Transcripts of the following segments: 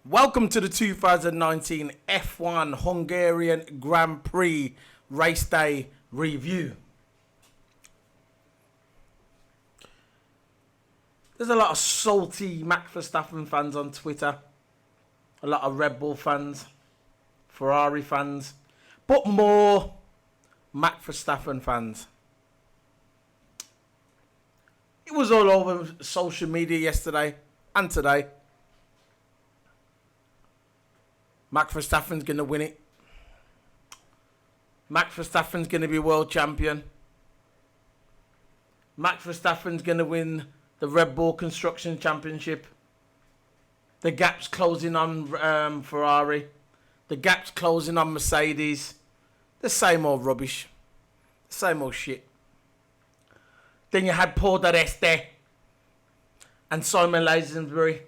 Welcome to the 2019 F1 Hungarian Grand Prix race day review. There's a lot of salty Max Verstappen fans on Twitter, a lot of Red Bull fans, Ferrari fans, but more Max Verstappen fans. It was all over social media yesterday and today. Max Verstappen's going to win it. Max Verstappen's going to be world champion. Max Verstappen's going to win the Red Bull Construction Championship. The gap's closing on Ferrari. The gap's closing on Mercedes. The same old rubbish. The same old shit. Then you had Paul di Resta and Simon Lazenbury.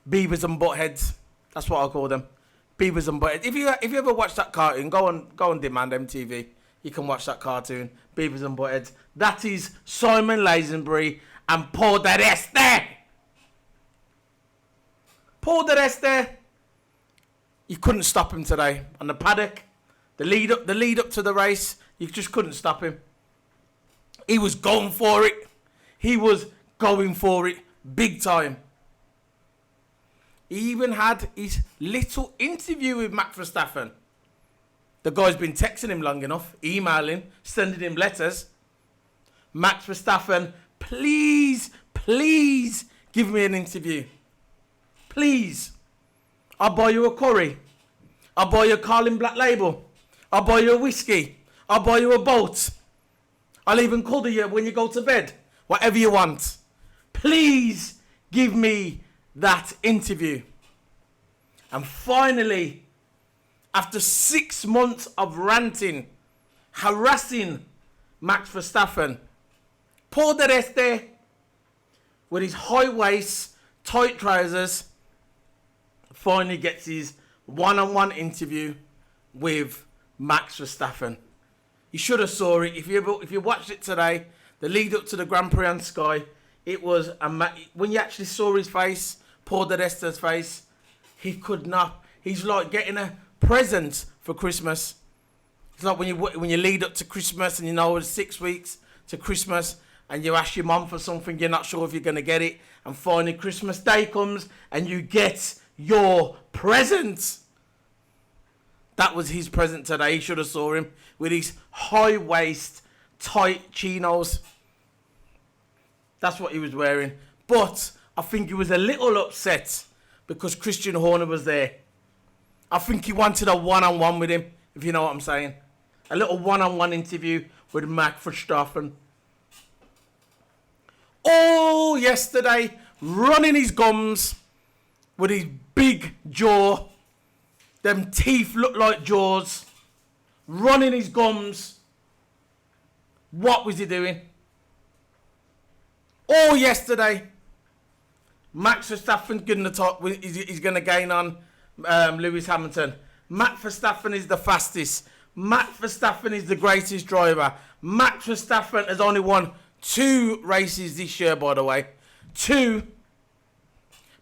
Beavers and buttheads. That's what I call them. Beavers and buttheads. If you ever watch that cartoon, go on Demand MTV. You can watch that cartoon. Beavers and buttheads. That is Simon Lazenbury and Paul di Resta. Paul di Resta, you couldn't stop him today on the paddock. The lead up to the race, you just couldn't stop him. He was going for it. He was going for it big time. He even had his little interview with Max Verstappen. The guy's been texting him long enough, emailing, sending him letters. Max Verstappen, please give me an interview. Please. I'll buy you a curry. I'll buy you a Carlin Black Label. I'll buy you a whiskey. I'll buy you a boat. I'll even cuddle you when you go to bed. Whatever you want. Please give me that interview. And finally, after 6 months of ranting, harassing Max Verstappen, Paul di Resta, with his high waist, tight trousers, finally gets his one-on-one interview with Max Verstappen. You should have saw it. If you watched it today, the lead up to the Grand Prix on Sky, it was when you actually saw his face, Paul di Resta's face, he could not. He's like getting a present for Christmas. It's like when you lead up to Christmas and you know it's 6 weeks to Christmas and you ask your mum for something, you're not sure if you're going to get it, and finally Christmas Day comes and you get your present. That was his present today. You should have saw him with his high waist, tight chinos. That's what he was wearing. But I think he was a little upset because Christian Horner was there. I think he wanted a one-on-one with him, if you know what I'm saying. A little one-on-one interview with Max Verstappen. All yesterday, running his gums with his big jaw. Them teeth look like jaws. Running his gums. What was he doing? All yesterday, Max Verstappen's he's going to gain on Lewis Hamilton. Max Verstappen is the fastest. Max Verstappen is the greatest driver. Max Verstappen has only won 2 races this year, by the way. 2.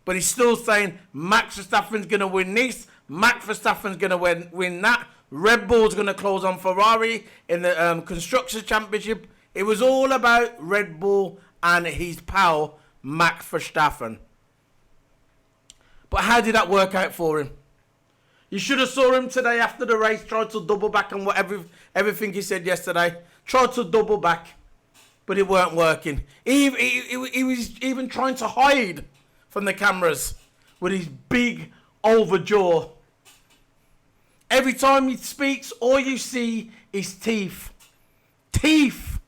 But he's still saying Max Verstappen's going to win this. Max Verstappen's going to win that. Red Bull's going to close on Ferrari in the Construction Championship. It was all about Red Bull and his pal, Max Verstappen. But how did that work out for him? You should have saw him today after the race, tried to double back on everything he said yesterday. Tried to double back, but it weren't working. He was even trying to hide from the cameras with his big over jaw. Every time he speaks, all you see is teeth. Teeth.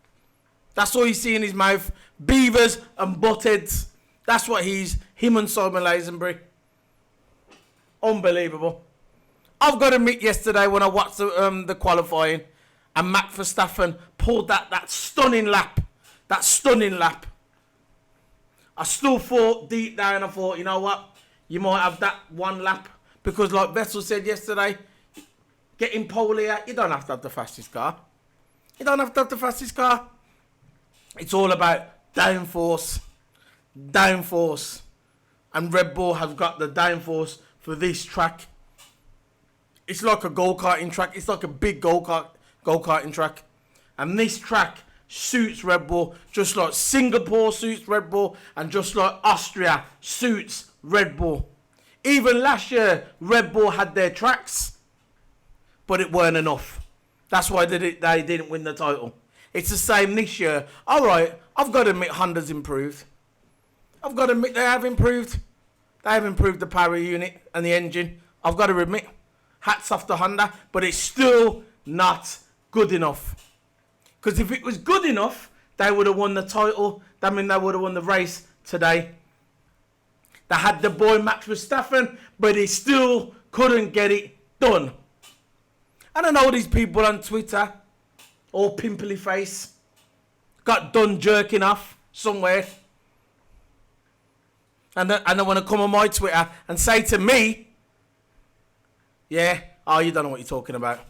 That's all you see in his mouth. Beavers and buttheads. That's what him and Simon Lazenbury. Unbelievable. I've got to admit, yesterday when I watched the qualifying and Max Verstappen pulled that stunning lap. That stunning lap. I still thought deep down, I thought, you know what? You might have that one lap. Because like Vettel said yesterday, getting pole here, you don't have to have the fastest car. You don't have to have the fastest car. It's all about downforce. and Red Bull has got the downforce for this track. It's like a go-karting track. It's like a big go-karting track. And this track suits Red Bull just like Singapore suits Red Bull and just like Austria suits Red Bull. Even last year, Red Bull had their tracks, but it weren't enough. That's why they didn't win the title. It's the same this year. All right, I've got to admit Honda's improved. I've got to admit they have improved. They have improved the power unit and the engine. I've got to admit, hats off to Honda, but it's still not good enough. Because if it was good enough, they would have won the title. That means they would have won the race today. They had the boy Max Verstappen, but he still couldn't get it done. And I know these people on Twitter, all pimply face, got done jerking off somewhere. And they want to come on my Twitter and say to me, yeah, oh, you don't know what you're talking about.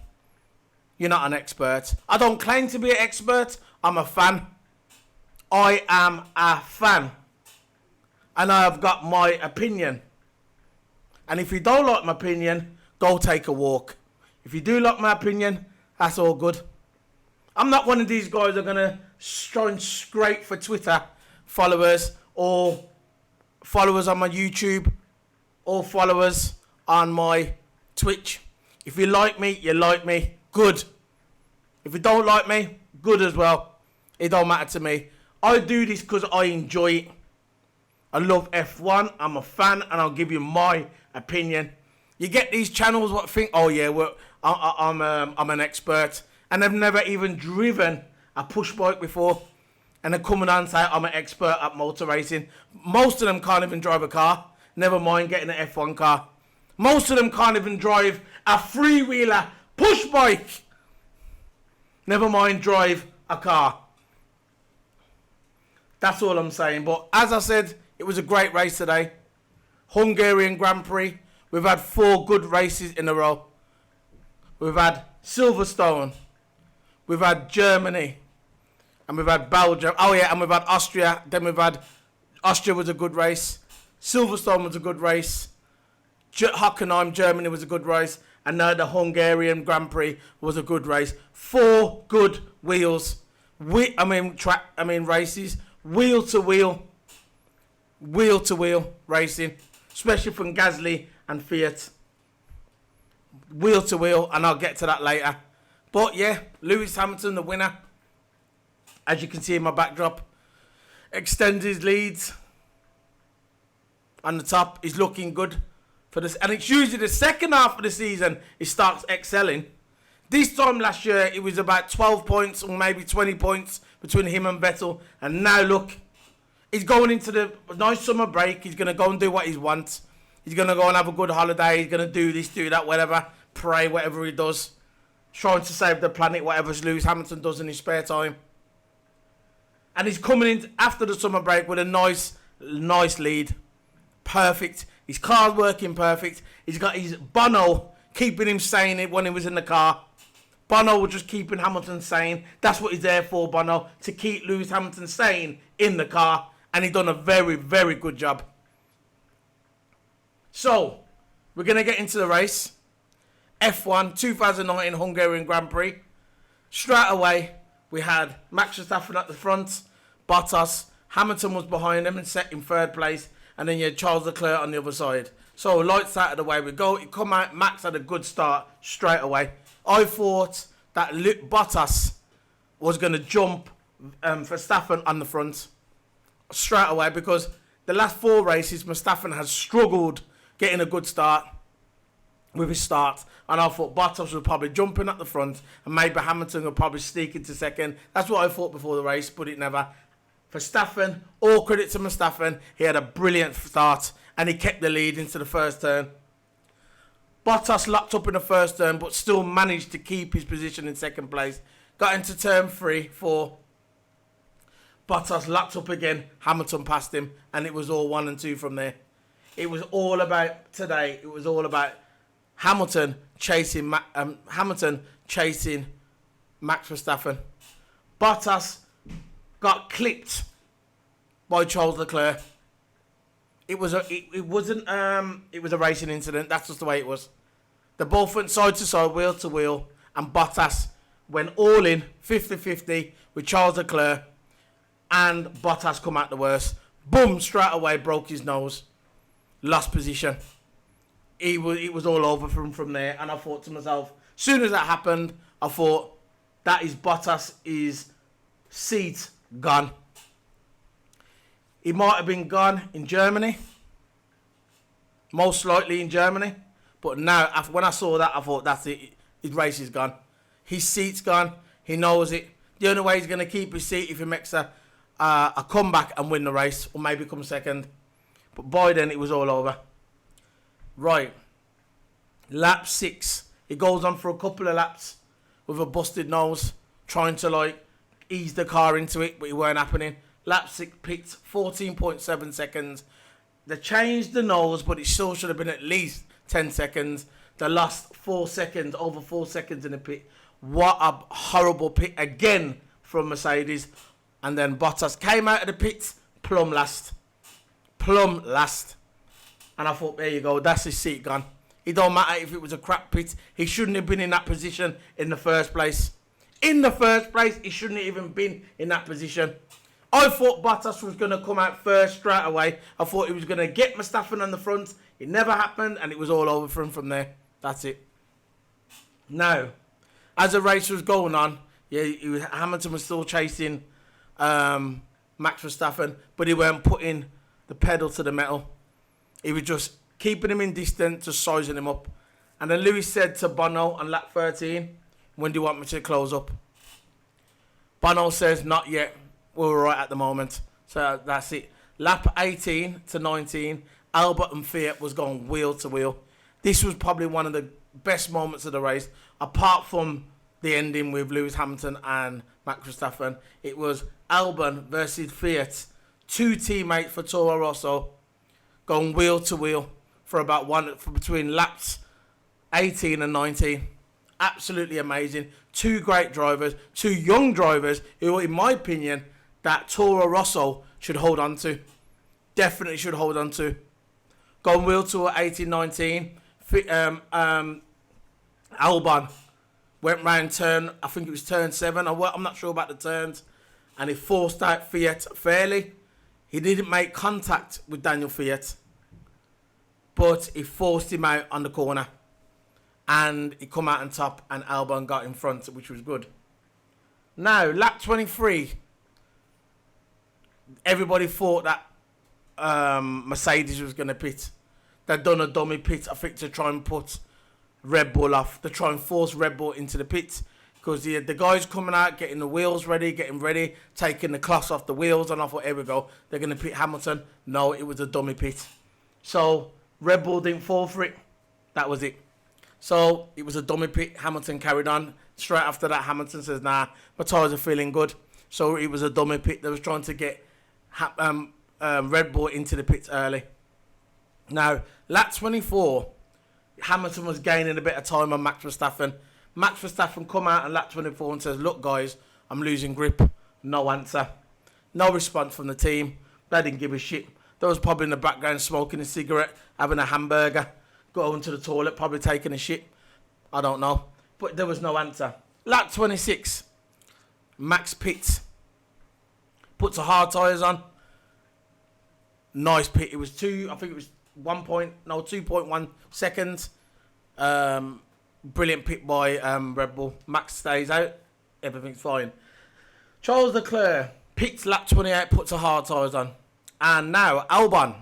You're not an expert. I don't claim to be an expert. I'm a fan. I am a fan. And I have got my opinion. And if you don't like my opinion, go take a walk. If you do like my opinion, that's all good. I'm not one of these guys that are going to try and scrape for Twitter followers or followers on my YouTube or followers on my Twitch. If you like me, you like me. Good. If you don't like me, good as well. It don't matter to me. I do this because I enjoy it. I love F1. I'm a fan, and I'll give you my opinion. You get these channels what think, oh yeah, I'm an expert, and they've never even driven a push bike before, and they're coming on and say I'm an expert at motor racing. Most of them can't even drive a car. Never mind getting an F1 car. Most of them can't even drive a three-wheeler push bike. Never mind drive a car. That's all I'm saying. But as I said, it was a great race today. Hungarian Grand Prix. We've had 4 good races in a row. We've had Silverstone. We've had Germany. And we've had Belgium. Oh yeah, and we've had Austria. Then we've had... Austria was a good race. Silverstone was a good race. Hockenheim, Germany was a good race. And now the Hungarian Grand Prix was a good race. 4 good wheels. Races. Wheel to wheel racing. Especially from Gasly and Fiat. Wheel to wheel. And I'll get to that later. But yeah, Lewis Hamilton, the winner. As you can see in my backdrop. Extends his leads. On the top. He's looking good. For this, and it's usually the second half of the season he starts excelling. This time last year it was about 12 points or maybe 20 points between him and Vettel, and now look, he's going into the nice summer break. He's going to go and do what he wants. He's going to go and have a good holiday. He's going to do this, do that, whatever, pray, whatever he does, trying to save the planet, whatever Lewis Hamilton does in his spare time. And he's coming in after the summer break with a nice lead. Perfect. His car's working perfect. He's got his Bono keeping him sane when he was in the car. Bono was just keeping Hamilton sane. That's what he's there for, Bono, to keep Lewis Hamilton sane in the car. And he's done a very, very good job. So, we're going to get into the race. F1 2019 Hungarian Grand Prix. Straight away, we had Max Verstappen at the front. Bottas. Hamilton was behind him and set in 3rd place. And then you had Charles Leclerc on the other side. So lights out of the way we go. It come out. Max had a good start straight away. I thought that Bottas was going to jump Verstappen on the front straight away, because the last 4 races Verstappen has struggled getting a good start with his start. And I thought Bottas would probably jump in at the front and maybe Hamilton would probably sneak into second. That's what I thought before the race, but it never. Verstappen, all credit to Verstappen, he had a brilliant start and he kept the lead into the first turn. Bottas locked up in the first turn but still managed to keep his position in 2nd place. Got into turn 3, 4. Bottas locked up again, Hamilton passed him, and it was all 1 and 2 from there. It was all about today, it was all about Hamilton chasing Max Verstappen. Bottas got clipped by Charles Leclerc. It was it wasn't it was a racing incident. That's just the way it was. They both went side to side, wheel to wheel, and Bottas went all in 50-50 with Charles Leclerc, and Bottas come out the worst. Boom, straight away broke his nose, lost position. It was all over from there, and I thought to myself, as soon as that happened, I thought that is Bottas' seat gone. He might have been gone in Germany, most likely in Germany. But now, when I saw that, I thought, that's it. His race is gone. His seat's gone. He knows it. The only way he's going to keep his seat if he makes a comeback and win the race, or maybe come second. But by then, it was all over. Right. Lap 6. He goes on for a couple of laps with a busted nose, trying to ease the car into it, but it weren't happening. Lap 6 pits, 14.7 seconds. They changed the nose, but it still should have been at least 10 seconds. They lost 4 seconds, over 4 seconds in the pit. What a horrible pit again from Mercedes. And then Bottas came out of the pits, plumb last. Plumb last. And I thought, there you go, that's his seat gone. It don't matter if it was a crap pit. He shouldn't have been in that position in the first place. In the first place, he shouldn't have even been in that position. I thought Bottas was going to come out first straight away. I thought he was going to get Verstappen on the front. It never happened, and it was all over for him from there. That's it. Now, as the race was going on, Hamilton was still chasing Max Verstappen, but he weren't putting the pedal to the metal. He was just keeping him in distance, just sizing him up. And then Lewis said to Bono on lap 13, when do you want me to close up? Bono says, not yet. We're all right at the moment. So that's it. Lap 18 to 19, Albert and Fiat was going wheel to wheel. This was probably one of the best moments of the race, apart from the ending with Lewis Hamilton and Max Verstappen. It was Albon versus Fiat, two teammates for Toro Rosso, going wheel to wheel for between laps 18 and 19. Absolutely amazing. Two great drivers, two young drivers who, in my opinion, that Toro Rosso should hold on to. Definitely should hold on to. Going wheel to 18-19. Albon went round turn, I think it was turn 7. I'm not sure about the turns. And he forced out Fiat fairly. He didn't make contact with Daniel Fiat, but he forced him out on the corner. And he come out on top, and Albon got in front, which was good. Now, lap 23. Everybody thought that Mercedes was going to pit. They'd done a dummy pit, I think, to try and put Red Bull off, to try and force Red Bull into the pit. Because the guys coming out, getting the wheels ready, getting ready, taking the cloths off the wheels, and I thought, here we go, they're going to pit Hamilton. No, it was a dummy pit. So, Red Bull didn't fall for it. That was it. So, it was a dummy pit. Hamilton carried on. Straight after that, Hamilton says, nah, my tyres are feeling good. So, it was a dummy pit. They was trying to get Red Bull into the pits early. Now, lap 24, Hamilton was gaining a bit of time on Max Verstappen. Max Verstappen come out on lap 24 and says, look guys, I'm losing grip. No answer. No response from the team. They didn't give a shit. They was probably in the background smoking a cigarette, having a hamburger, going to the toilet, probably taking a shit. I don't know. But there was no answer. Lap 26, Max pits. Puts the hard tyres on. Nice pit. It was 2.1 seconds. Brilliant pit by Red Bull. Max stays out. Everything's fine. Charles Leclerc pits lap 28, puts the hard tyres on. And now Albon.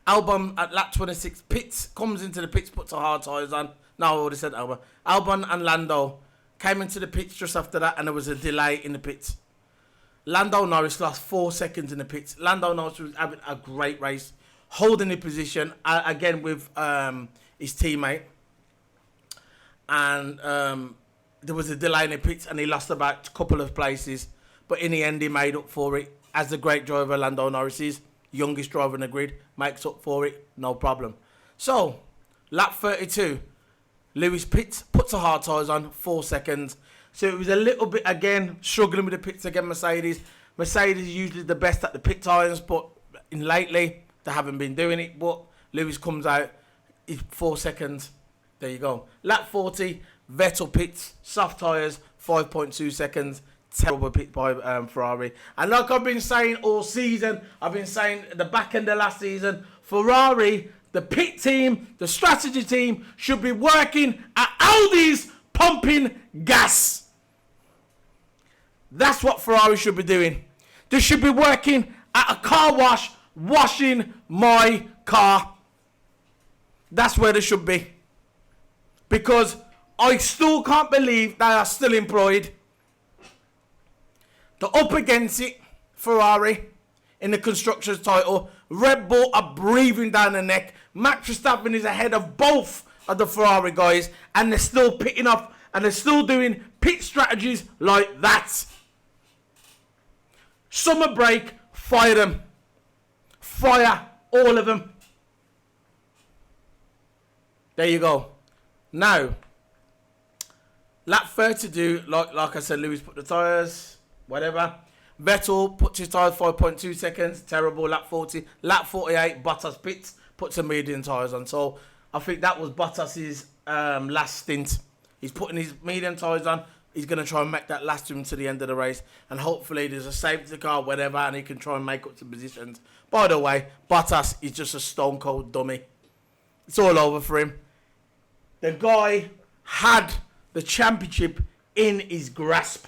Albon at lap 26 pits, comes into the pits, puts the hard tyres on. No, I already said Albon. Albon and Lando came into the pits just after that, and there was a delay in the pits. Lando Norris lost 4 seconds in the pits. Lando Norris was having a great race, holding the position, again with his teammate. And there was a delay in the pits, and he lost about a couple of places. But in the end, he made up for it. As the great driver Lando Norris is, youngest driver in the grid, makes up for it, no problem. So, lap 32, Lewis pits, puts the hard tyres on, 4 seconds. So it was a little bit, again, struggling with the pits again, Mercedes. Mercedes is usually the best at the pit tyres, but lately, They haven't been doing it, but Lewis comes out, he's 4 seconds. There you go. Lap 40, Vettel pits, soft tyres, 5.2 seconds. Terrible pit by Ferrari. And like I've been saying all season, I've been saying at the back end of last season, Ferrari, the pit team, the strategy team should be working at Audi's pumping gas. That's what Ferrari should be doing. They should be working at a car wash, washing my car. That's where they should be. Because I still can't believe they are still employed. They're up against it, Ferrari, in the Constructors' title. Red Bull are breathing down the neck. Max Verstappen is ahead of both of the Ferrari guys, and they're still pitting up, and they're still doing pit strategies like that. Summer break, fire them. Fire all of them. There you go. Now, lap 32, like I said, Lewis put the tyres, whatever. Vettel puts his tyres 5.2 seconds, terrible. Lap 40. Lap 48, Bottas pits, puts some medium tyres on. So I think that was Bottas's last stint. He's putting his medium tyres on. He's going to try and make that last to him to the end of the race. And hopefully there's a safety car, whatever, and he can try and make up to positions. By the way, Bottas is just a stone cold dummy. It's all over for him. The guy had the championship in his grasp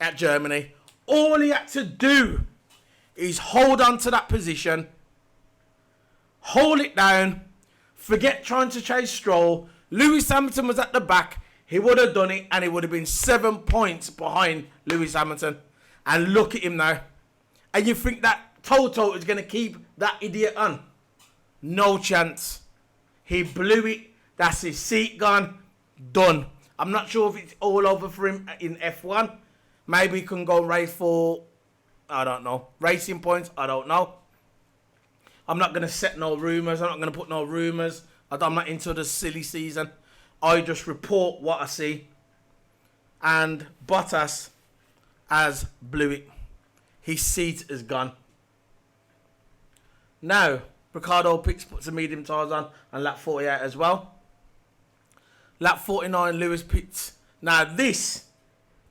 at Germany. All he had to do is hold on to that position, hold it down, forget trying to chase Stroll. Lewis Hamilton was at the back. He would have done it, and he would have been 7 points behind Lewis Hamilton. And look at him now. And you think that Toto is going to keep that idiot on? No chance. He blew it. That's his seat gone. Done. I'm not sure if it's all over for him in F1. Maybe he can go race for, I don't know, racing points. I don't know. I'm not going to set no rumours. I'm not going to put no rumours. I'm not into the silly season. I just report what I see. And Bottas has blew it. His seat is gone. Now, Ricciardo picks, puts the medium tyres on lap 48 as well. Lap 49, Lewis pits. Now, this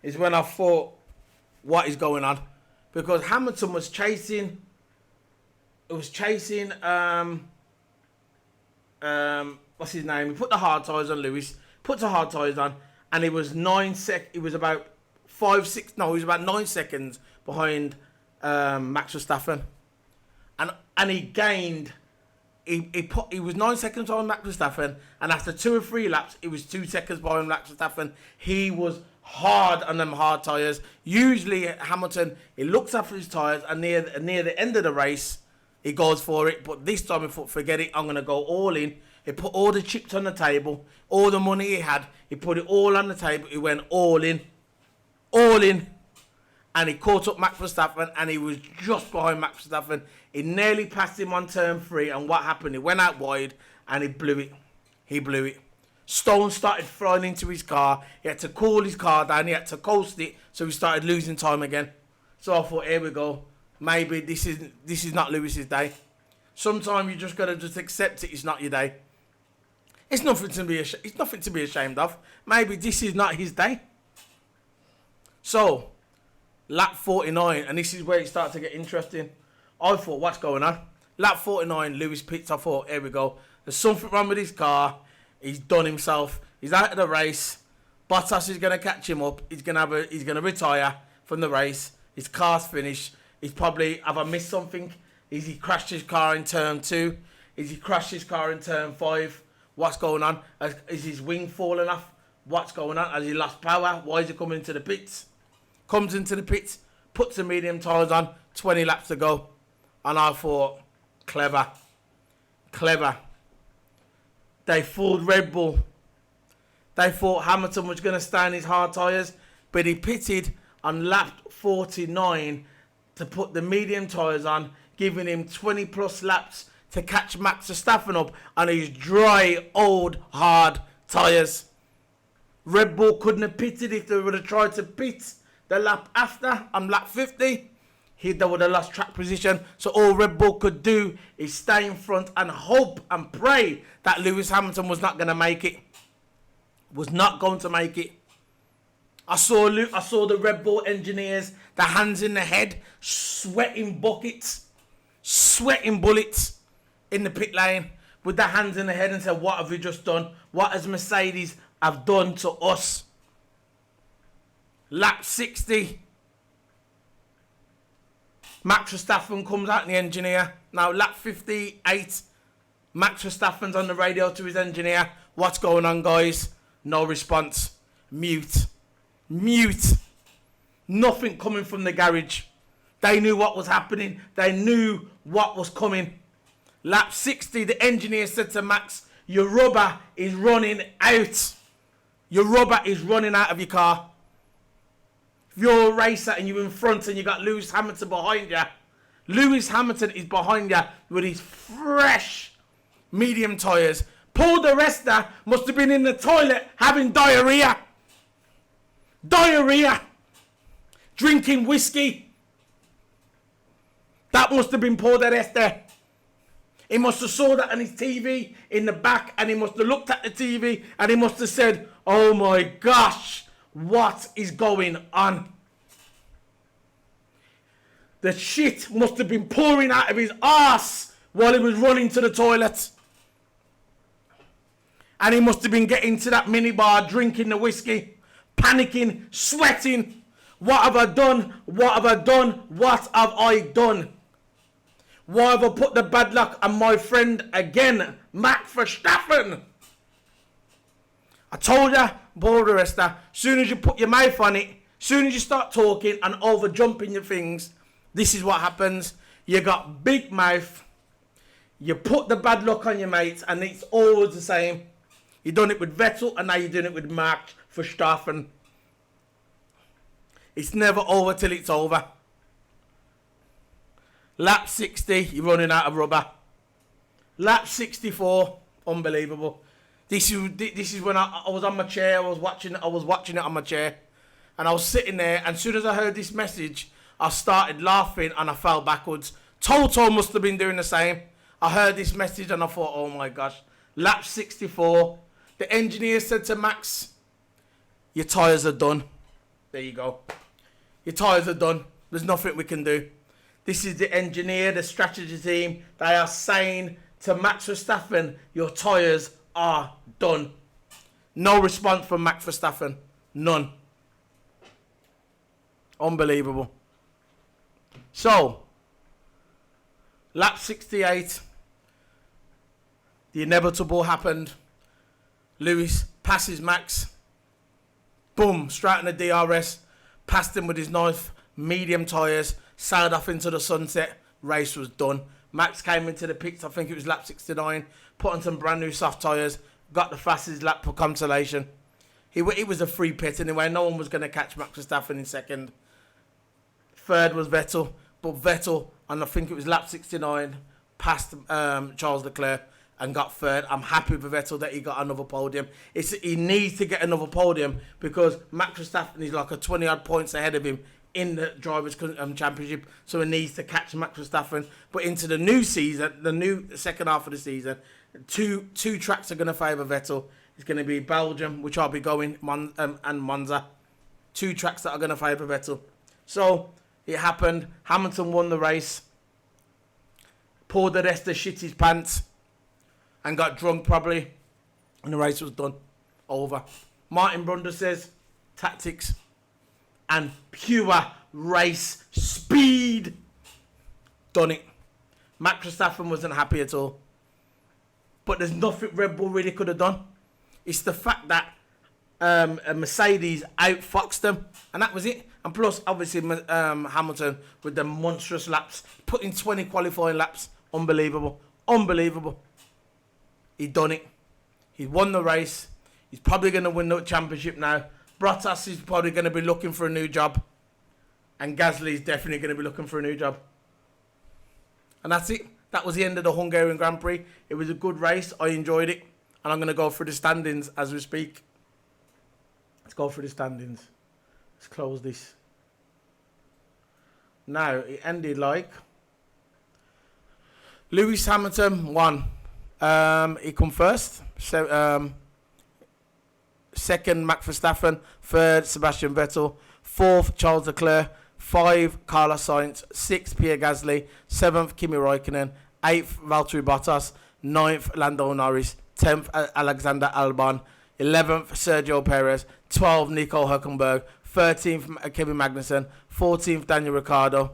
is when I thought, what is going on? Because Hamilton was chasing... what's his name? He put the hard tyres on, Lewis. Puts the hard tyres on, and it was 9 about 9 seconds behind Max Verstappen. And he gained, he was 9 seconds behind Max Verstappen, and after 2 or 3 laps, it was 2 seconds behind Max Verstappen. He was hard on them hard tyres. Usually Hamilton, he looks after his tyres, and near the end of the race, he goes for it. But this time he thought, forget it, I'm going to go all in. He put all the chips on the table, all the money he had, he put it all on the table. He went all in. And he caught up Max Verstappen, and he was just behind Max Verstappen. He nearly passed him on turn 3, and what happened? He went out wide, and he blew it. Stone started flying into his car. He had to cool his car down. He had to coast it, so he started losing time again. So I thought, here we go. Maybe this is not Lewis's day. Sometimes you just got to just accept it. It's not your day. It's nothing to be ashamed of. Maybe this is not his day. So, lap 49, and this is where it started to get interesting. I thought, what's going on? Lap 49, Lewis pits. I thought, here we go. There's something wrong with his car. He's done himself. He's out of the race. Bottas is going to catch him up. He's going to retire from the race. His car's finished. He's probably, have I missed something? Is he crashed his car in turn 2? Is he crashed his car in turn 5? What's going on? Is his wing falling off? What's going on? Has he lost power? Why is he coming into the pits? Comes into the pits, puts the medium tyres on, 20 laps to go. And I thought, clever. They fooled Red Bull. They thought Hamilton was going to stay on his hard tyres, but he pitted on lap 49 to put the medium tyres on, giving him 20 plus laps to catch Max Verstappen up on his dry, old, hard tyres. Red Bull couldn't have pitted if they would have tried to pit the lap after, on lap 50. they would have lost track position. So all Red Bull could do is stay in front and hope and pray that Lewis Hamilton was not going to make it. Was not going to make it. I saw the Red Bull engineers, the hands in the head, sweating buckets, sweating bullets in the pit lane with their hands in the head and said, what have we just done? What has Mercedes have done to us? Lap 60. Max Verstappen comes out in the engineer. Now lap 58. Max Verstappen's on the radio to his engineer. What's going on, guys? No response. Mute. Mute. Nothing coming from the garage. They knew what was happening. They knew what was coming. Lap 60, the engineer said to Max, your rubber is running out. Your rubber is running out of your car. If you're a racer and you're in front and you got Lewis Hamilton behind you, Lewis Hamilton is behind you with his fresh medium tyres. Paul di Resta must have been in the toilet having diarrhea. Diarrhea. Drinking whiskey. That must have been Paul di Resta. He must have saw that on his TV in the back and he must have looked at the TV and he must have said, oh my gosh, what is going on? The shit must have been pouring out of his arse while he was running to the toilet. And he must have been getting to that minibar, drinking the whiskey, panicking, sweating. What have I done? What have I done? What have I done? Why have I put the bad luck on my friend again, Max Verstappen? I told you, Paul di Resta, soon as you put your mouth on it, soon as you start talking and over jumping your things, this is what happens. You got big mouth, you put the bad luck on your mates, and it's always the same. You done it with Vettel, and now you're doing it with Max Verstappen. It's never over till it's over. Lap 60, you're running out of rubber. Lap 64, unbelievable. This is when I was on my chair. I was watching it on my chair, and I was sitting there. And as soon as I heard this message, I started laughing and I fell backwards. Toto must have been doing the same. I heard this message and I thought, oh my gosh. Lap 64, the engineer said to Max, your tyres are done. There you go. Your tyres are done. There's nothing we can do. This is the engineer, the strategy team. They are saying to Max Verstappen, your tyres are done. No response from Max Verstappen. None. Unbelievable. So, lap 68. The inevitable happened. Lewis passes Max. Boom, straight in the DRS. Passed him with his nice medium tyres. Sailed off into the sunset. Race was done. Max came into the pits, I think it was lap 69. Put on some brand new soft tyres. Got the fastest lap for consolation. It was a free pit anyway. No one was going to catch Max Verstappen in second. Third was Vettel. But Vettel, and I think it was lap 69, passed Charles Leclerc and got third. I'm happy with Vettel that he got another podium. He needs to get another podium because Max Verstappen is like a 20-odd points ahead of him in the Drivers' Championship. So he needs to catch Max Verstappen. But into the new season, the new second half of the season, two tracks are going to favour Vettel. It's going to be Belgium, which I'll be going, and Monza. Two tracks that are going to favour Vettel. So it happened. Hamilton won the race. Paul di Resta shit his pants and got drunk probably. And the race was done. Over. Martin Brundle says tactics and pure race speed. Done it. Max Verstappen wasn't happy at all. But there's nothing Red Bull really could have done. It's the fact that a Mercedes outfoxed them. And that was it. And plus, obviously, Hamilton with the monstrous laps. Put in 20 qualifying laps. Unbelievable. Unbelievable. He done it. He won the race. He's probably going to win the championship now. Bottas is probably going to be looking for a new job. And Gasly is definitely going to be looking for a new job. And that's it. That was the end of the Hungarian Grand Prix. It was a good race. I enjoyed it. And I'm going to go through the standings as we speak. Let's go through the standings. Let's close this. Now, it ended like Lewis Hamilton won. He come first. So, second, Max Verstappen. Third, Sebastian Vettel. Fourth, Charles Leclerc. 5, Carlos Sainz. 6, Pierre Gasly. 7th, Kimi Raikkonen. 8th, Valtteri Bottas. 9th, Lando Norris. 10th, Alexander Albon. 11th, Sergio Perez. 12th, Nico Hülkenberg. 13th, Kevin Magnussen. 14th, Daniel Ricciardo.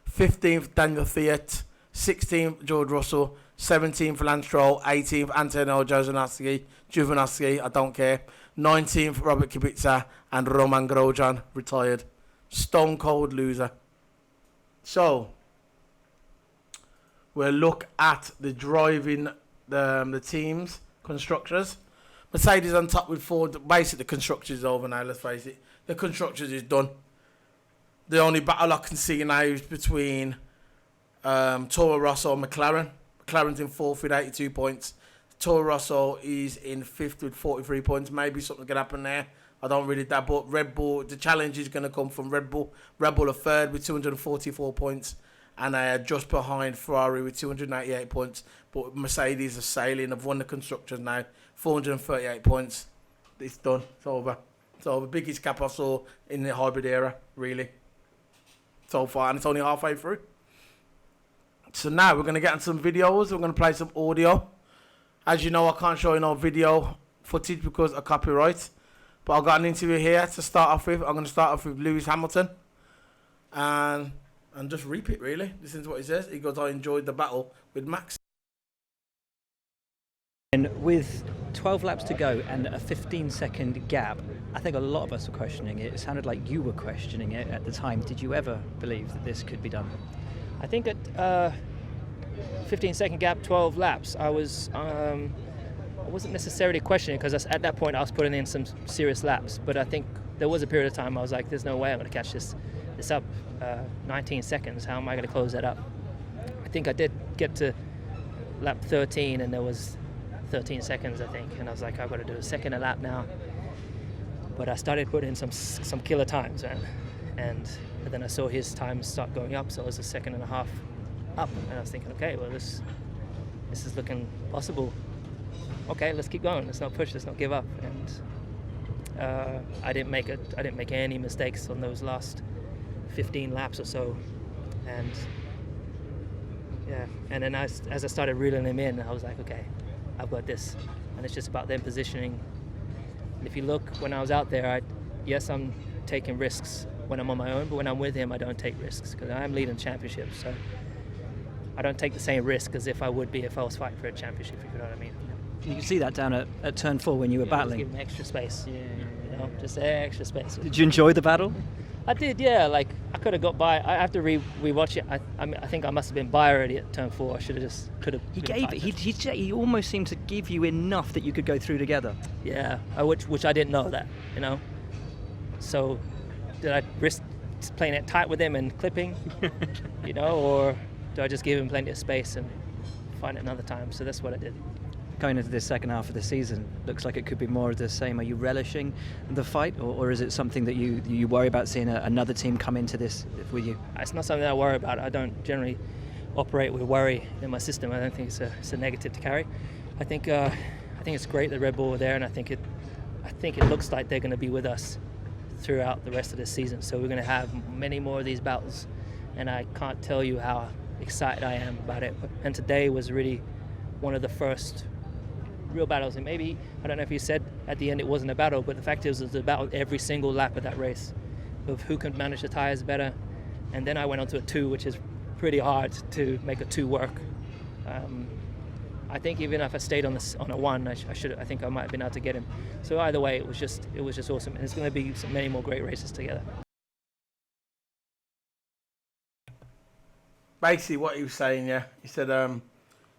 15th, Daniel Kvyat. 16th, George Russell. 17th, Lance Stroll. 18th, Antonio Giovinazzi. I don't care. 19th, Robert Kubica. And Roman Grosjean retired. Stone cold loser. So, we'll look at the driving, the teams, constructors. Mercedes on top with 4. Basically, the constructors is over now, let's face it. The constructors is done. The only battle I can see now is between Toro Rosso and McLaren. McLaren's in 4th with 82 points. Toro Rosso is in 5th with 43 points. Maybe something can happen there. I don't really doubt. But Red Bull, the challenge is going to come from Red Bull. Red Bull are 3rd with 244 points. And they are just behind Ferrari with 288 points. But Mercedes are sailing. Have won the constructors now. 438 points. It's done. It's over. It's over. Biggest gap I saw in the hybrid era, really. So far. And it's only halfway through. So now we're going to get on some videos. We're going to play some audio. As you know, I can't show you no video footage because of copyright. But I've got an interview here to start off with. I'm going to start off with Lewis Hamilton. And just repeat, really. Listen to what he says. He goes, I enjoyed the battle with Max. And with 12 laps to go and a 15-second gap, I think a lot of us were questioning it. It sounded like you were questioning it at the time. Did you ever believe that this could be done? I think at 15-second gap, 12 laps, I wasn't necessarily questioning because at that point I was putting in some serious laps. But I think there was a period of time I was like, there's no way I'm going to catch this up. 19 seconds, how am I going to close that up? I think I did get to lap 13 and there was 13 seconds, I think, and I was like, I've got to do a second a lap now. But I started putting some killer times, man. And then I saw his times start going up, so it was a second and a half up, and I was thinking, okay, well this is looking possible. Okay, let's keep going. Let's not push. Let's not give up. And I didn't make any mistakes on those last 15 laps or so. And yeah, and then as I started reeling him in, I was like, okay, I've got this. And it's just about them positioning. And if you look, when I was out there, yes, I'm taking risks when I'm on my own, but when I'm with him, I don't take risks because I'm leading championships. So I don't take the same risk as if I would be if I was fighting for a championship, if you know what I mean. You can see that down at turn 4 when you were battling. Just give him extra space. Yeah, you know, just extra space. Did you enjoy the battle? I did, yeah. Like I could have got by. I have to rewatch it. I think I must have been by already at turn 4. I should have just could have. He almost seemed to give you enough that you could go through together. Yeah, which I didn't know that, you know. So did I risk playing it tight with him and clipping, you know, or do I just give him plenty of space and find it another time? So that's what I did. Going into this second half of the season, looks like it could be more of the same. Are you relishing the fight, or is it something that you worry about seeing another team come into this with you? It's not something that I worry about. I don't generally operate with worry in my system. I don't think it's a negative to carry. I think it's great that Red Bull are there, and I think it looks like they're going to be with us throughout the rest of this season. So we're going to have many more of these battles, and I can't tell you how excited I am about it. And today was really one of the first real battles, and maybe, I don't know if you said at the end it wasn't a battle, but the fact is it was a battle every single lap of that race of who can manage the tires better. And then I went on to a 2, which is pretty hard to make a 2 work. I think even if I stayed on a 1, I think I might have been able to get him. So either way, it was just awesome, and it's going to be many more great races together. Basically what he was saying, yeah, he said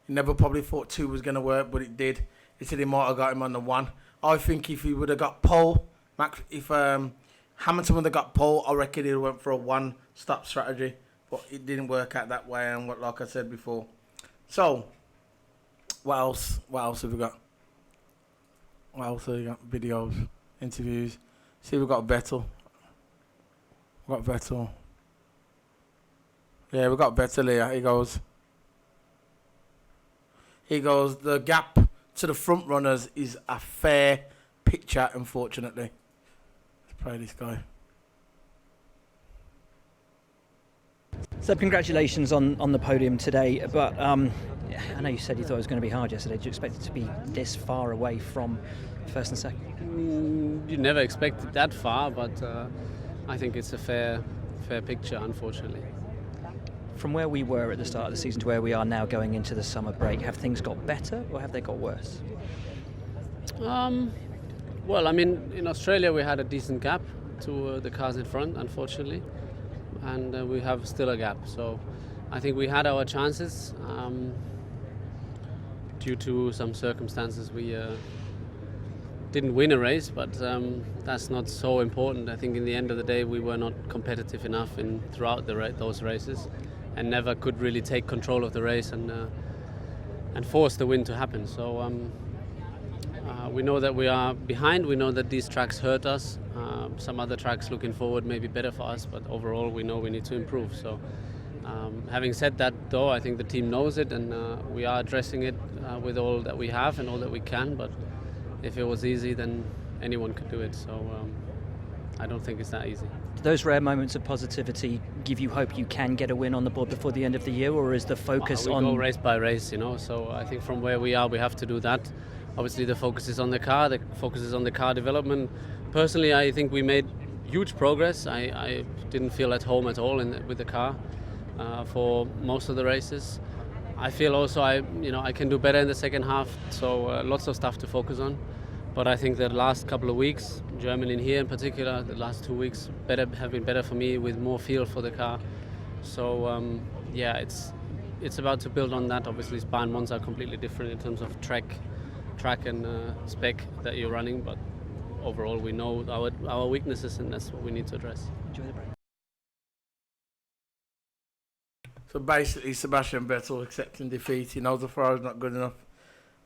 he never probably thought 2 was going to work, but it did. He said he might have got him on the 1. I think if he would have got pole, if Hamilton would have got pole, I reckon he went for a 1-stop strategy, but it didn't work out that way, and like I said before. So, what else have we got? What else have we got? Videos, interviews. See, we've got Vettel. Yeah, we got better there. He goes, the gap to the front runners is a fair picture, unfortunately. Let's play this guy. So congratulations on the podium today, but I know you said you thought it was going to be hard yesterday. Did you expect it to be this far away from first and second? You never expect it that far, but I think it's a fair picture, unfortunately. From where we were at the start of the season to where we are now going into the summer break, have things got better or have they got worse? Well, I mean, in Australia we had a decent gap to the cars in front, unfortunately, and we have still a gap. So I think we had our chances. Due to some circumstances, we didn't win a race, but that's not so important. I think in the end of the day, we were not competitive enough throughout those races, and never could really take control of the race and force the win to happen. So we know that we are behind. We know that these tracks hurt us. Some other tracks looking forward may be better for us, but overall we know we need to improve. So having said that, though, I think the team knows it, and we are addressing it with all that we have and all that we can. But if it was easy, then anyone could do it. So I don't think it's that easy. Do those rare moments of positivity give you hope you can get a win on the board before the end of the year, or is the focus we on... go race by race, So I think from where we are, we have to do that. Obviously, the focus is on the car. The focus is on the car development. Personally, I think we made huge progress. I didn't feel at home at all with the car for most of the races. I feel also I can do better in the second half. So lots of stuff to focus on. But I think the last couple of weeks, Germany here in particular, the last 2 weeks have been better for me with more feel for the car. So it's about to build on that. Obviously, Spa and Monza are completely different in terms of track and spec that you're running. But overall, we know our weaknesses, and that's what we need to address. Enjoy the break. So basically, Sebastian Vettel accepting defeat. He knows the Ferrari's not good enough.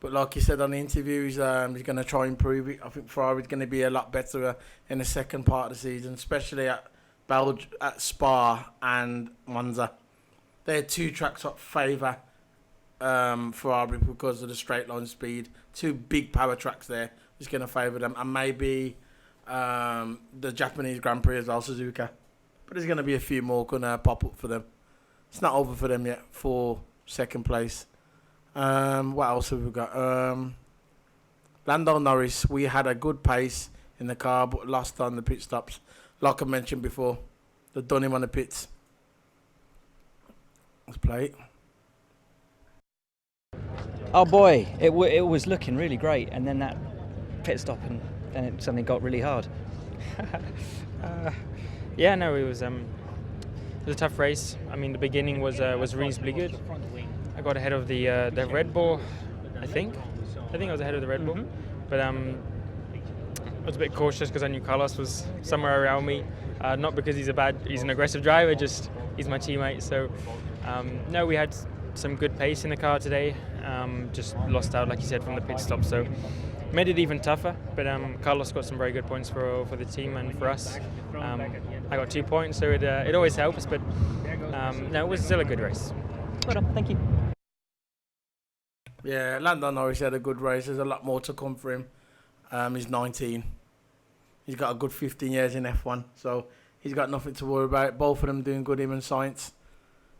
But like he said on the interview, he's going to try and improve it. I think Ferrari's going to be a lot better in the second part of the season, especially at Spa and Monza. They're two tracks that favour Ferrari because of the straight line speed. Two big power tracks there is going to favour them. And maybe the Japanese Grand Prix as well, Suzuka. But there's going to be a few more going to pop up for them. It's not over for them yet for second place. What else have we got? Lando Norris, we had a good pace in the car, but lost on the pit stops. Like I mentioned before, they've done him on the pits. Let's play it. Oh boy, it was looking really great, and then that pit stop, and then it suddenly got really hard. It was a tough race. I mean, the beginning was reasonably good. I got ahead of the Red Bull, I think I was ahead of the Red Bull, but I was a bit cautious because I knew Carlos was somewhere around me. Not because he's an aggressive driver, just he's my teammate. So no, we had some good pace in the car today. Just lost out, like you said, from the pit stop, so made it even tougher. But Carlos got some very good points for the team and for us. I got 2 points, so it always helps. But no, it was still a good race. Well done, thank you. Yeah, Lando Norris had a good race. There's a lot more to come for him. He's 19. He's got a good 15 years in F1, so he's got nothing to worry about. Both of them doing good, him and Sainz.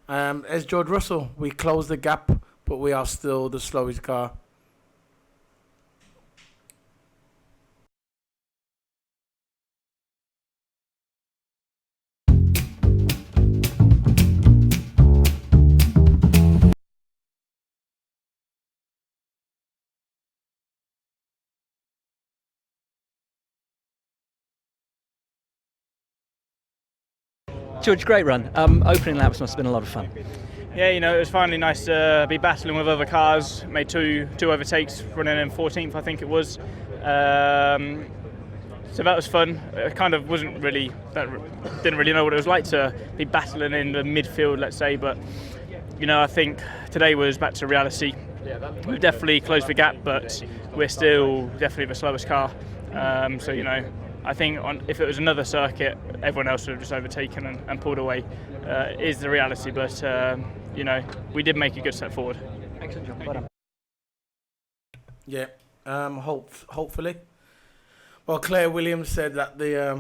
As George Russell, we closed the gap, but we are still the slowest car. George, great run. Opening laps must have been a lot of fun. Yeah, it was finally nice to be battling with other cars. Made two overtakes, running in 14th, I think it was. So that was fun. It kind of didn't really know what it was like to be battling in the midfield, let's say. But I think today was back to reality. We've definitely closed the gap, but we're still definitely the slowest car. So I think if it was another circuit, everyone else would have just overtaken and pulled away. Is the reality, but we did make a good step forward. Excellent job. Well done. Yeah, hopefully. Well, Claire Williams said that they're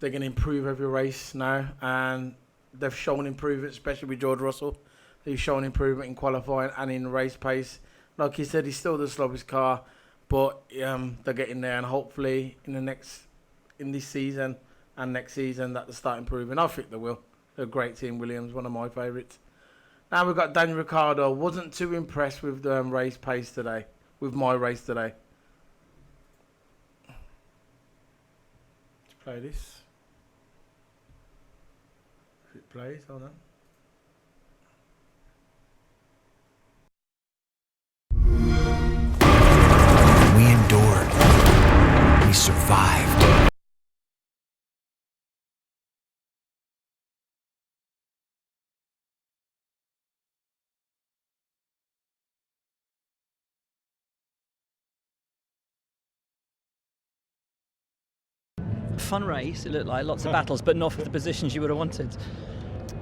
going to improve every race now, and they've shown improvement, especially with George Russell. He's shown improvement in qualifying and in race pace. Like he said, he's still the slowest car, but they're getting there, and hopefully in this season and next season that they start improving. I think they will. They're a great team, Williams, one of my favourites. Now we've got Daniel Ricciardo. Wasn't too impressed with the race pace today, with my race today. Let's play this. If it plays, hold on. We endured. We survived. Fun race, it looked like lots of battles, but not for the positions you would have wanted.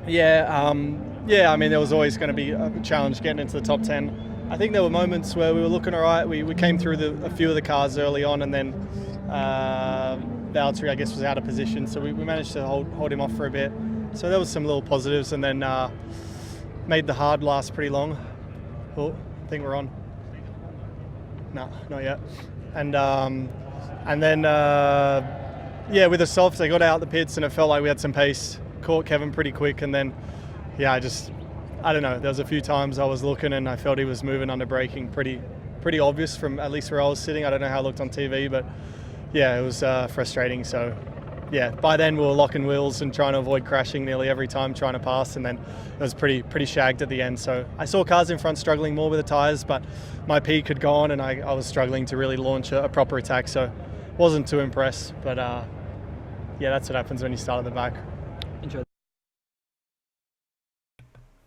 Yeah, I mean, there was always going to be a challenge getting into the top 10. I think there were moments where we were looking all right. We came through a few of the cars early on, and then Valtteri, I guess, was out of position, so we managed to hold him off for a bit. So there was some little positives, and then made the hard last pretty long. Oh, I think we're on. No, not yet. And then with the softs, they got out the pits, and it felt like we had some pace. Caught Kevin pretty quick, and then I don't know, there was a few times I was looking and I felt he was moving under braking, pretty obvious from at least where I was sitting. I don't know how it looked on TV, but it was frustrating. So by then we were locking wheels and trying to avoid crashing nearly every time trying to pass, and then it was pretty shagged at the end. So I saw cars in front struggling more with the tyres, but my peak had gone and I was struggling to really launch a proper attack, so wasn't too impressed. But that's what happens when you start at the back. Enjoy.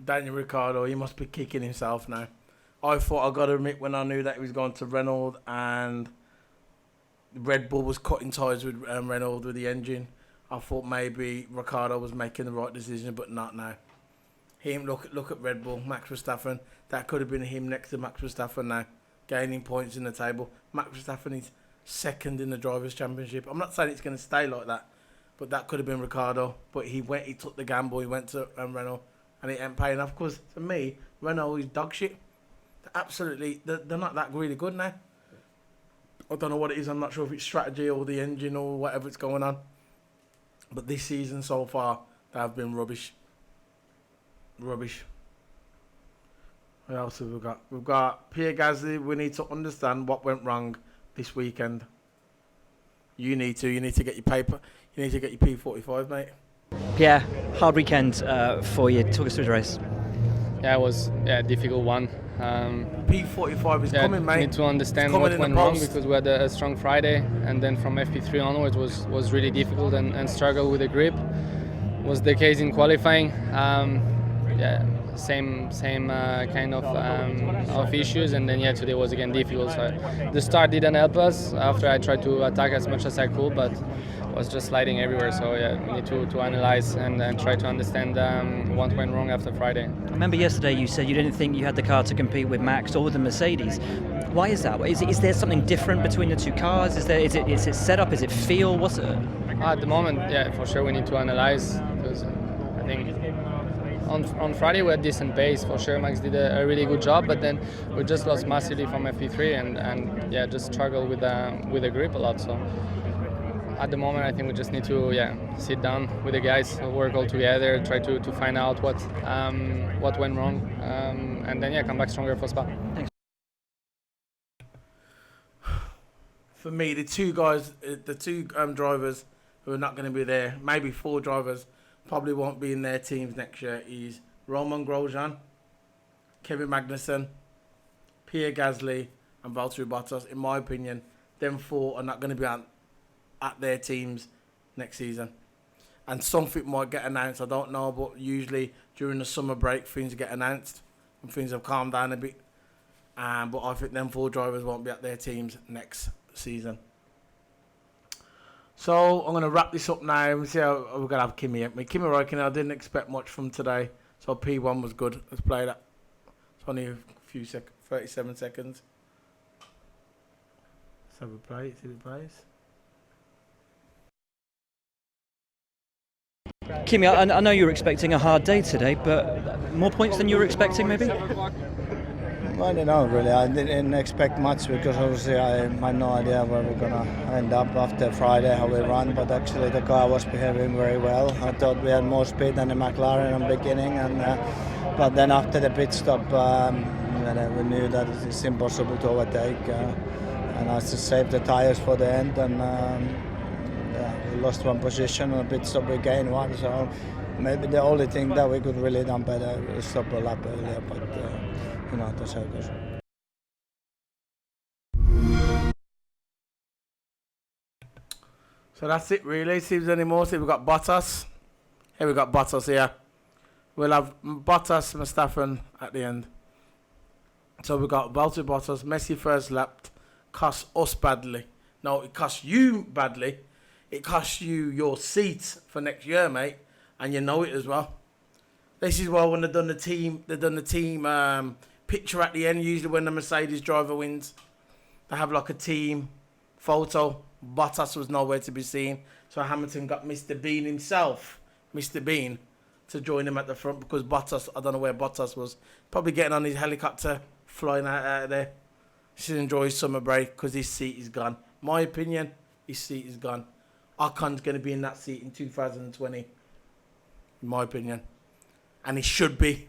Daniel Ricciardo, he must be kicking himself now. I thought, I got to admit, when I knew that he was going to Renault and Red Bull was cutting ties with Renault with the engine, I thought maybe Ricciardo was making the right decision, but not now. Look at Red Bull, Max Verstappen. That could have been him next to Max Verstappen now, gaining points in the table. Max Verstappen is second in the Drivers' Championship. I'm not saying it's going to stay like that, but that could have been Ricciardo. But he took the gamble, he went to Renault, and it ain't paying off, because to me, Renault is dog shit. They're not that really good now. I don't know what it is. I'm not sure if it's strategy or the engine or whatever's going on. But this season so far, they have been rubbish. Rubbish. What else have we got? We've got Pierre Gasly. We need to understand what went wrong this weekend. You need to get your paper. You need to get your P45, mate. Pierre, hard weekend for you. Talk us through the race. Yeah, it was a difficult one. P45 is coming, mate. Need to understand what went wrong, because we had a strong Friday, and then from FP3 onwards was really difficult and struggle with the grip. Was the case in qualifying. Same kind of issues, and then today was again difficult. So the start didn't help us after I tried to attack as much as I could, but was just sliding everywhere. So we need to analyze and try to understand what went wrong after Friday. I remember yesterday you said you didn't think you had the car to compete with Max or with the Mercedes. Why is that? Is there something different between the two cars? Is it setup? Is it feel? What's it? At the moment, for sure we need to analyze, because I think on Friday we had decent pace. For sure Max did a really good job, but then we just lost massively from FP3 and just struggled with the grip a lot. So at the moment I think we just need to sit down with the guys, work all together, try to find out what went wrong, and then come back stronger for Spa. Thanks. For me, the two drivers who are not going to be there, maybe 4 drivers, probably won't be in their teams next year, is Romain Grosjean, Kevin Magnussen, Pierre Gasly and Valtteri Bottas. In my opinion, them 4 are not going to be at their teams next season. And something might get announced, I don't know, but usually during the summer break things get announced and things have calmed down a bit. But I think them 4 drivers won't be at their teams next season. So I'm going to wrap this up now and see how we're going to have Kimi. Kimi Räikkönen, I didn't expect much from today. So P1 was good. Let's play that. It's only a few 37 seconds. Let's have a play, see if it plays. Kimi, I know you were expecting a hard day today, but more points than you were expecting, maybe? I don't know, really. I didn't expect much because obviously I had no idea where we're going to end up after Friday, how we run. But actually the car was behaving very well. I thought we had more speed than the McLaren in the beginning. But then after the pit stop, we knew that it's impossible to overtake. And I just saved the tires for the end. And we lost one position. On the pit stop we gained one. So maybe the only thing that we could really done better is stop a lap earlier. But that's how it goes. So that's it really. See if there's any more. See we've got Bottas. Here we've got Bottas here. We'll have Bottas, Verstappen at the end. So we've got Valtteri Bottas, Messi first lap. Cost us badly. No, it cost you badly. It cost you your seat for next year, mate. And you know it as well. This is why when they've done the team picture at the end, usually when the Mercedes driver wins, they have like a team photo. Bottas was nowhere to be seen, so Hamilton got Mr. Bean himself, Mr. Bean, to join him at the front because Bottas, I don't know where Bottas was, probably getting on his helicopter, flying out of there. He should enjoy his summer break because his seat is gone. My opinion, his seat is gone. Ocon's going to be in that seat in 2020, in my opinion. And he should be,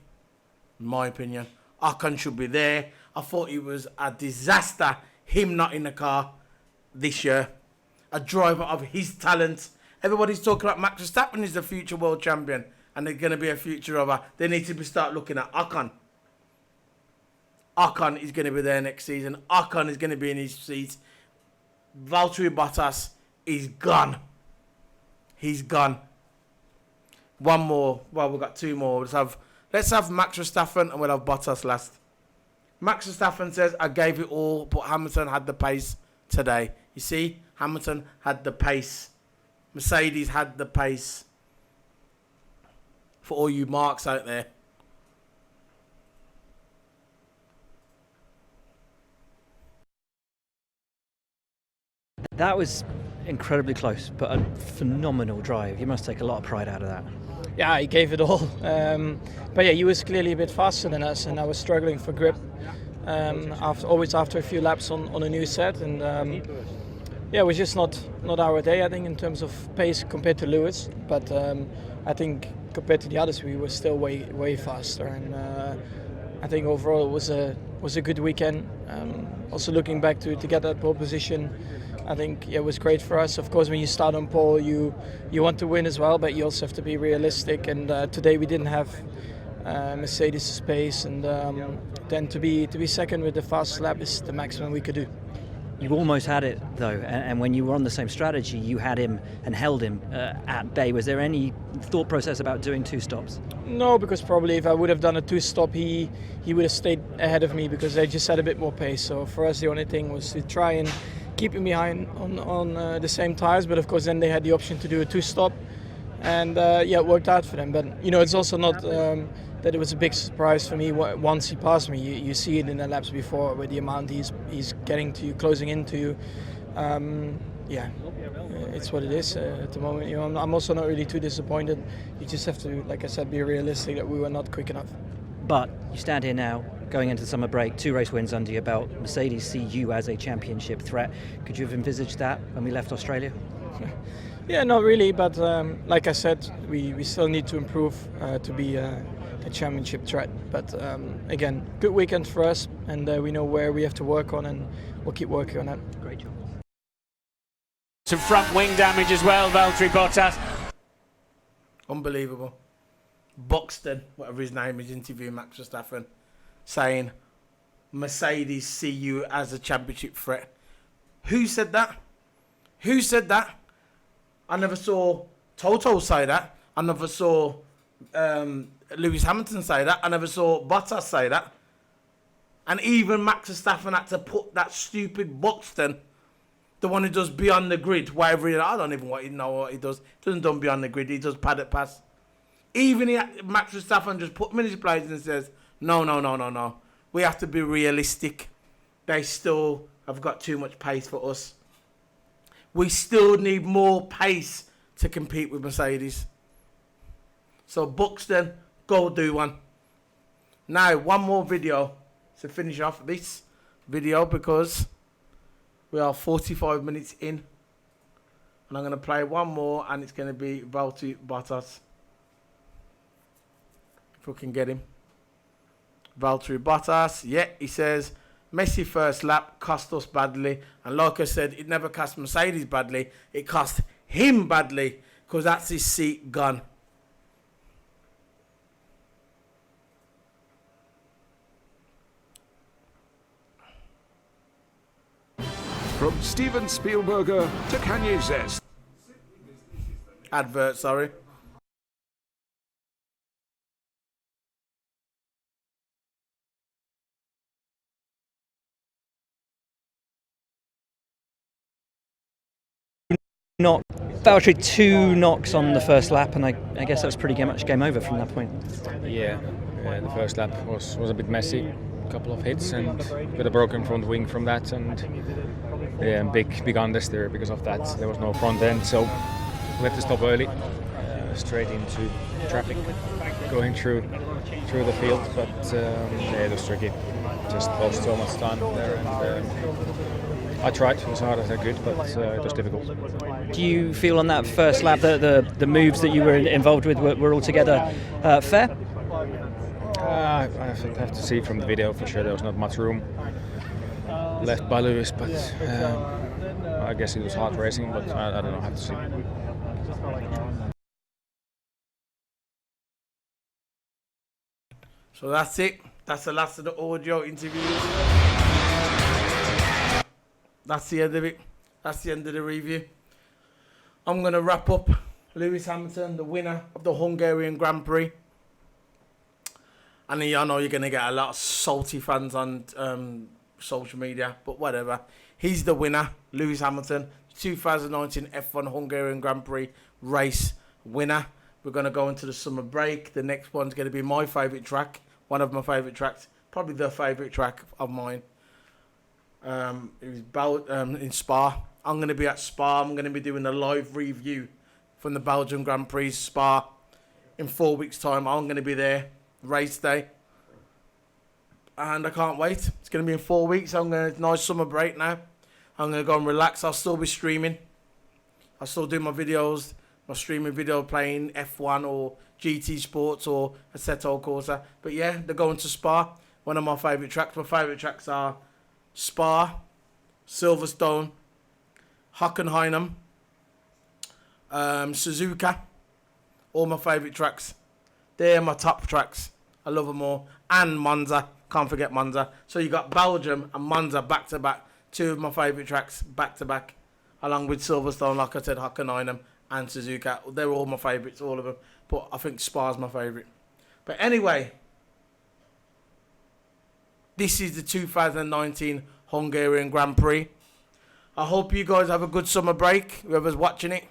in my opinion. Ocon should be there. I thought it was a disaster, him not in the car this year. A driver of his talent. Everybody's talking about Max Verstappen is the future world champion. And there's going to be a future of her. They need to start looking at Ocon. Ocon is going to be there next season. Ocon is going to be in his seat. Valtteri Bottas is gone. He's gone. One more. Well, we've got two more. Let's have Max Verstappen and we'll have Bottas last. Max Verstappen says, I gave it all, but Hamilton had the pace today. You see, Hamilton had the pace. Mercedes had the pace. For all you marks out there. That was incredibly close, but a phenomenal drive. You must take a lot of pride out of that. Yeah, he gave it all. But yeah, he was clearly a bit faster than us, and I was struggling for grip. After a few laps on a new set, and it was just not our day. I think in terms of pace compared to Lewis, but I think compared to the others, we were still way faster. And I think overall it was a good weekend. Also looking back to get that pole position. I think it was great for us. Of course, when you start on pole, you want to win as well, but you also have to be realistic. And today we didn't have Mercedes' pace, and then to be second with the fast lap is the maximum we could do. You almost had it though, and when you were on the same strategy, you had him and held him at bay. Was there any thought process about doing two stops? No, because probably if I would have done a two-stop, he would have stayed ahead of me because they just had a bit more pace. So for us, the only thing was to try and keep him behind on the same tires. But of course, then they had the option to do a two-stop, and it worked out for them. But it's also not that it was a big surprise for me once he passed me. You see it in the laps before with the amount he's getting to you, closing into you. It's what it is at the moment. I'm also not really too disappointed. You just have to, like I said, be realistic that we were not quick enough. But you stand here now, going into the summer break, 2 race wins under your belt. Mercedes see you as a championship threat. Could you have envisaged that when we left Australia? Yeah, not really. But like I said, we still need to improve to be a championship threat. But again, good weekend for us, and we know where we have to work on, and we'll keep working on that. Great job. Some front wing damage as well, Valtteri Bottas. Unbelievable. Buxton, whatever his name is, interviewing Max Verstappen, saying, Mercedes see you as a championship threat. Who said that? Who said that? I never saw Toto say that. I never saw Lewis Hamilton say that. I never saw Bottas say that. And even Max Verstappen had to put that stupid Buxton The one who does beyond the grid, whatever I don't even know what he does. He doesn't do beyond the grid. He does paddock pass. Even Max Verstappen just put him in his place and says, no. We have to be realistic. They still have got too much pace for us. We still need more pace to compete with Mercedes. So Buxton, go do one. Now, one more video to finish off this video because we are 45 minutes in. And I'm going to play one more and it's going to be Valtteri Bottas. If we can get him. Valtteri Bottas. Yeah, he says, Messi first lap cost us badly. And like I said, it never cost Mercedes badly. It cost him badly because that's his seat gone. From Steven Spielberger to Kanye Zest. Advert, sorry. Valtteri 2 knocks on the first lap, and I guess that was pretty much game over from that point. Yeah, the first lap was a bit messy. A couple of hits and a bit of broken front wing from that, and big understeer because of that. There was no front end, so we had to stop early, straight into traffic, going through the field. But it was tricky. Just lost so much time there, and I tried as hard as I could, but it was difficult. Do you feel on that first lap that the moves that you were involved with were altogether fair? I have to see from the video for sure. There was not much room left by Lewis, but I guess it was hard racing, but I don't know, I have to see. So that's it. That's the last of the audio interviews. That's the end of it. That's the end of the review. I'm going to wrap up. Lewis Hamilton, the winner of the Hungarian Grand Prix. And I know you're going to get a lot of salty fans on social media, but whatever. He's the winner, Lewis Hamilton, 2019 F1 Hungarian Grand Prix race winner. We're going to go into the summer break. The next one's going to be my favourite track, one of my favourite tracks, probably the favourite track of mine. It was in Spa. I'm going to be at Spa. I'm going to be doing a live review from the Belgian Grand Prix Spa in 4 weeks' time. I'm going to be there, race day. And I can't wait. It's going to be in 4 weeks. Nice summer break now. I'm going to go and relax. I'll still be streaming. I'll still do my videos, my streaming video playing F1 or GT Sports or Assetto Corsa. But yeah, they're going to Spa. One of my favourite tracks. My favourite tracks are Spa, Silverstone, Hockenheim, Suzuka. All my favourite tracks. They're my top tracks. I love them all. And Monza. Can't forget Monza. So you got Belgium and Monza back to back. Two of my favourite tracks back to back. Along with Silverstone, like I said, Hockenheim and Suzuka. They're all my favourites, all of them. But I think Spa's my favourite. But anyway, this is the 2019 Hungarian Grand Prix. I hope you guys have a good summer break, whoever's watching it.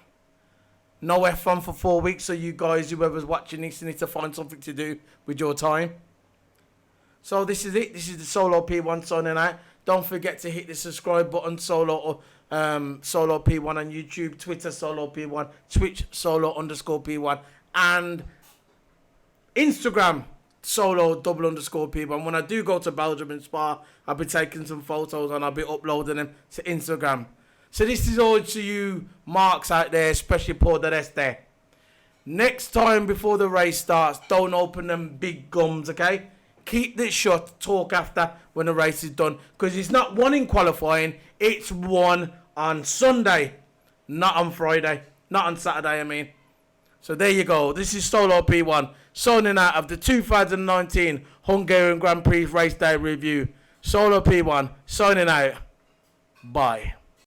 No F1 for 4 weeks, so you guys, whoever's watching this, need to find something to do with your time. So this is it. This is the Solo P1 signing out. Don't forget to hit the subscribe button, Solo P1 on YouTube, Twitter Solo P1, Twitch Solo_P1, and Instagram Solo_P1. When I do go to Belgium and Spa, I'll be taking some photos and I'll be uploading them to Instagram. So this is all to you marks out there, especially por the rest there. Next time before the race starts, don't open them big gums, okay? Keep this shut, talk after when the race is done. Because it's not one in qualifying, it's one on Sunday. Not on Friday. Not on Saturday, I mean. So there you go. This is Solo P1, signing out of the 2019 Hungarian Grand Prix Race Day Review. Solo P1, signing out. Bye.